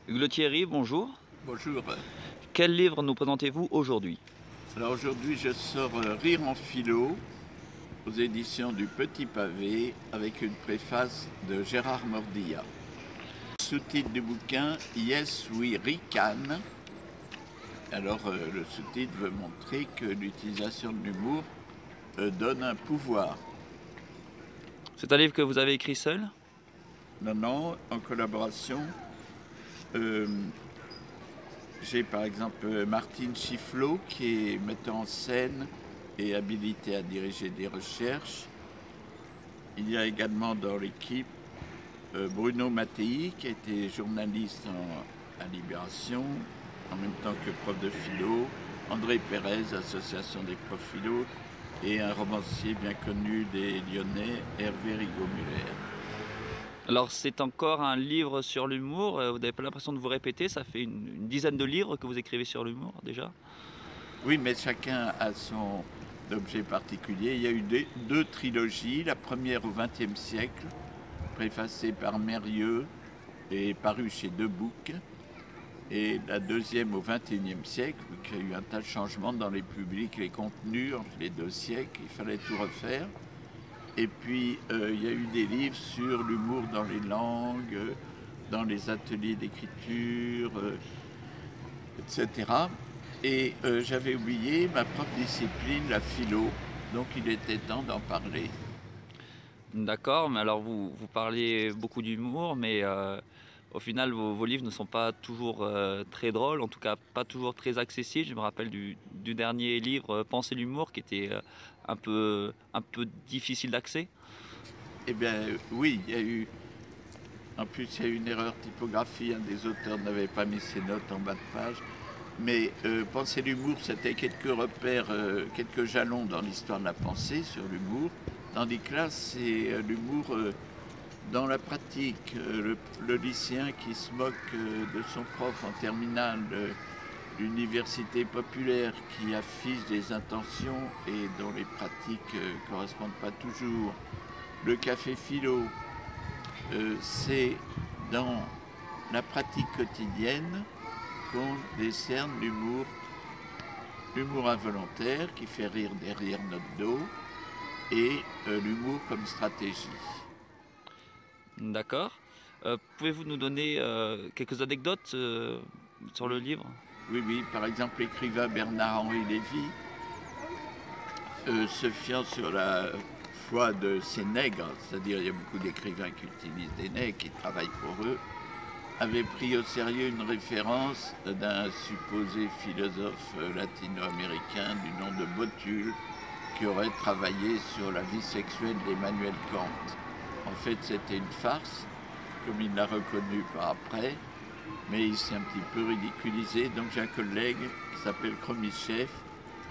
Hugues Thierry, bonjour. Bonjour. Quel livre nous présentez-vous aujourd'hui? Alors aujourd'hui, je sors Rire en philo aux éditions du Petit Pavé avec une préface de Gérard Mordillat. Sous-titre du bouquin Yes, we Can. Alors le sous-titre veut montrer que l'utilisation de l'humour donne un pouvoir. C'est un livre que vous avez écrit seul? Non, en collaboration. euh, J'ai par exemple Martine Chifflot qui est metteur en scène et habilité à diriger des recherches. Il y a également dans l'équipe Bruno Mattei qui a été journaliste à Libération, en même temps que prof de philo, André Pérez, association des profs philo, et un romancier bien connu des Lyonnais, Hervé Rigaud-Muller. Alors c'est encore un livre sur l'humour, vous n'avez pas l'impression de vous répéter, ça fait une dizaine de livres que vous écrivez sur l'humour déjà? Oui, mais chacun a son objet particulier. Il y a eu deux trilogies, la première au XXe siècle, préfacée par Mérieux et parue chez Debouc, et la deuxième au XXIe siècle, qui a eu un tas de changements dans les publics, les contenus entre les deux siècles, il fallait tout refaire. Et puis il y a eu des livres sur l'humour dans les langues, dans les ateliers d'écriture, etc. Et j'avais oublié ma propre discipline, la philo, donc il était temps d'en parler. D'accord, mais alors vous parlez beaucoup d'humour, mais au final vos livres ne sont pas toujours très drôles, en tout cas pas toujours très accessibles. Je me rappelle du dernier livre, Penser l'humour, qui était un peu difficile d'accès. Eh bien oui, il y a eu, en plus il y a eu une erreur de typographie, un des auteurs n'avait pas mis ses notes en bas de page. Mais penser l'humour, c'était quelques repères, quelques jalons dans l'histoire de la pensée sur l'humour. Tandis que là, c'est l'humour dans la pratique. Le lycéen qui se moque de son prof en terminale, l'université populaire qui affiche des intentions et dont les pratiques ne correspondent pas toujours. Le café philo, c'est dans la pratique quotidienne qu'on décerne l'humour involontaire qui fait rire derrière notre dos et l'humour comme stratégie. D'accord. Pouvez-vous nous donner quelques anecdotes sur le Oui, livre? oui, par exemple l'écrivain Bernard-Henri Lévy, se fiant sur la foi de ces nègres, c'est-à-dire il y a beaucoup d'écrivains qui utilisent des nègres, qui travaillent pour eux, avait pris au sérieux une référence d'un supposé philosophe latino-américain du nom de Botul qui aurait travaillé sur la vie sexuelle d'Emmanuel Kant. En fait, c'était une farce, comme il l'a reconnu par après, mais il s'est un petit peu ridiculisé. Donc j'ai un collègue qui s'appelle Kromichev,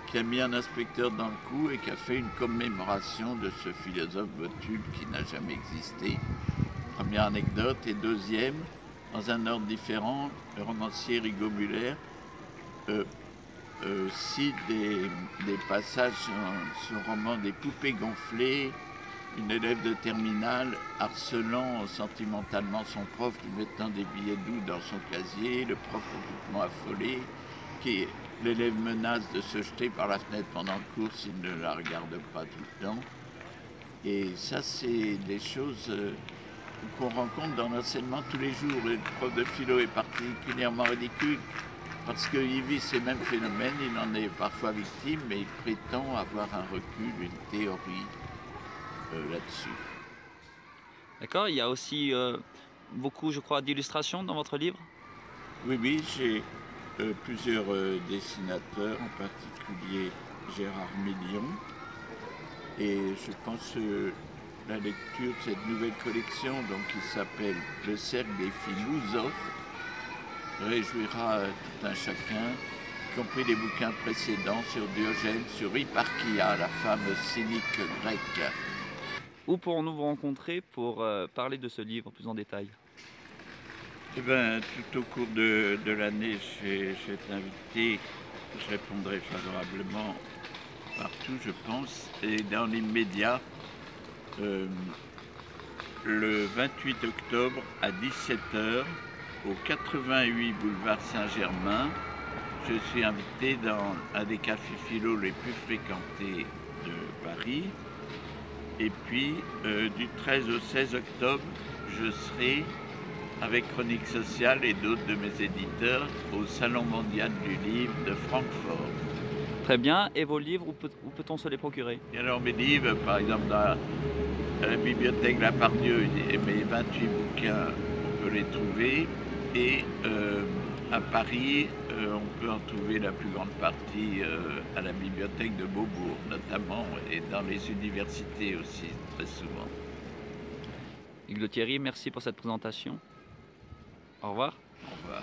qui a mis un inspecteur dans le coup et qui a fait une commémoration de ce philosophe Botul qui n'a jamais existé. Première anecdote. Et deuxième, dans un ordre différent, le romancier Rigaud-Muller cite des passages sur son roman Des poupées gonflées, une élève de terminale harcelant sentimentalement son prof, lui mettant des billets doux dans son casier, le prof complètement affolé, qui l'élève menace de se jeter par la fenêtre pendant le cours s'il ne la regarde pas tout le temps. Et ça, c'est des choses qu'on rencontre dans l'enseignement tous les jours. Le prof de philo est particulièrement ridicule parce qu'il vit ces mêmes phénomènes, il en est parfois victime, mais il prétend avoir un recul, une théorie là-dessus. D'accord, il y a aussi beaucoup, je crois, d'illustrations dans votre livre. Oui, j'ai plusieurs dessinateurs, en particulier Gérard Million, et je pense la lecture de cette nouvelle collection, donc, qui s'appelle Le Cercle des Philosophes, réjouira tout un chacun, y compris les bouquins précédents sur Diogène, sur Hipparchia, la femme cynique grecque. Où pourrons-nous vous rencontrer pour parler de ce livre plus en détail? Eh bien, tout au cours de l'année, je vais être invité, je répondrai favorablement partout, je pense, et dans l'immédiat, euh, le 28 octobre à 17 h au 88 boulevard Saint-Germain. Je suis invité dans un des cafés philo les plus fréquentés de Paris. Et puis, du 13 au 16 octobre, je serai avec Chronique Sociale et d'autres de mes éditeurs au Salon mondial du livre de Francfort. Très bien. Et vos livres, où peut-on se les procurer? Et alors mes livres, par exemple, à la bibliothèque Lapardieu, et mes 28 bouquins, on peut les trouver. Et à Paris, on peut en trouver la plus grande partie à la bibliothèque de Beaubourg, notamment, et dans les universités aussi, très souvent. Hugues Le Thierry, merci pour cette présentation. Au revoir. Au revoir.